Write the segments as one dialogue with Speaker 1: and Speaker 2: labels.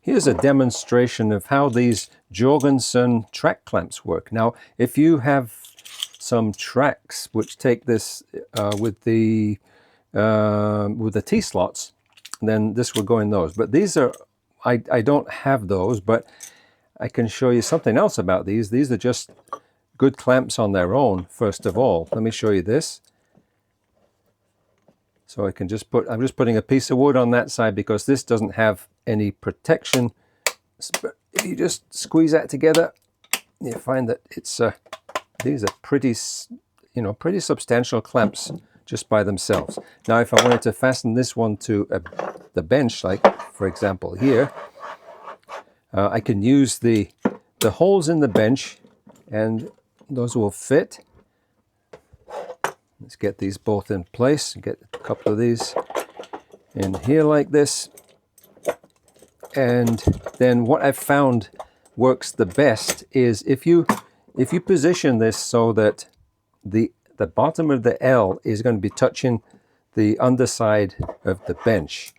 Speaker 1: Here's a demonstration of how these Jorgensen track clamps work. Now, if you have some tracks which take this with the T-slots, then this will go in those. But these are, I don't have those, but I can show you something else about these. These are just good clamps on their own, first of all. Let me show you this. So I can just put, I'm just putting a piece of wood on that side because this doesn't have any protection. But if you just squeeze that together, you find that it's these are pretty, pretty substantial clamps just by themselves. Now, if I wanted to fasten this one to the bench, like for example here, I can use the holes in the bench, and those will fit. Let's get these both in place. Get a couple of these in here like this. And then what I've found works the best is if you position this so that the bottom of the L is going to be touching the underside of the bench.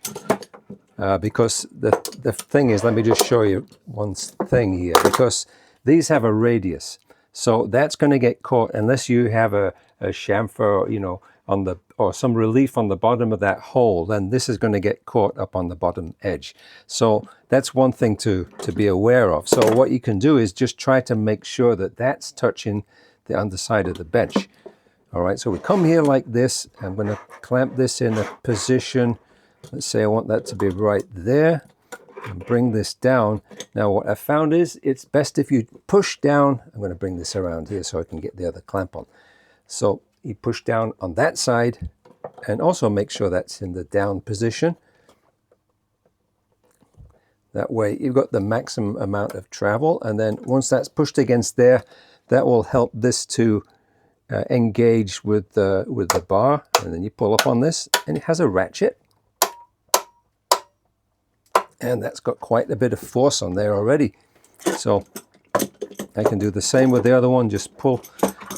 Speaker 1: Because the thing is, let me just show you one thing here, because these have a radius. So that's going to get caught unless you have a chamfer, or some relief on the bottom of that hole, then this is going to get caught up on the bottom edge. So that's one thing to be aware of. So what you can do is just try to make sure that that's touching the underside of the bench. All right, so we come here like this. I'm going to clamp this in a position. Let's say I want that to be right there, and bring this down. Now what I found is it's best if you push down. I'm going to bring this around here so I can get the other clamp on. So you push down on that side and also make sure that's in the down position. That way you've got the maximum amount of travel, and then once that's pushed against there, that will help this to engage with the bar. And then you pull up on this, and it has a ratchet. And that's got quite a bit of force on there already. So I can do the same with the other one. Just pull,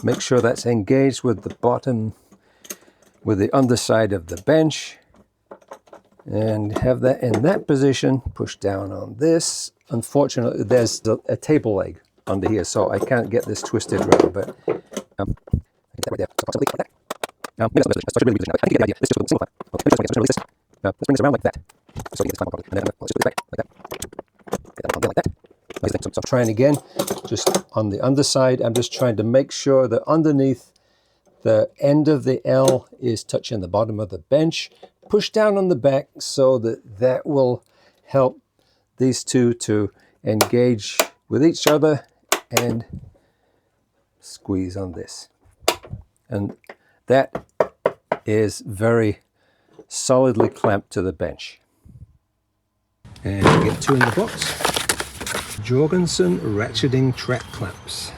Speaker 1: make sure that's engaged with the bottom, with the underside of the bench. And have that in that position. Push down on this. Unfortunately, there's a table leg under here, so I can't get this twisted around. But I can get that right there. So like that. Maybe that's really good. I can get the idea. This is just a single clamp. Okay, let's bring this around like that. So you get this clamp properly. And then let's just put it back like that. Get that on there like that. So I'm trying again, just on the underside. I'm just trying to make sure that underneath the end of the L is touching the bottom of the bench. Push down on the back so that will help these two to engage with each other, and squeeze on this. And that is very solidly clamped to the bench. And you get two in the box. Jorgensen ratcheting track clamps.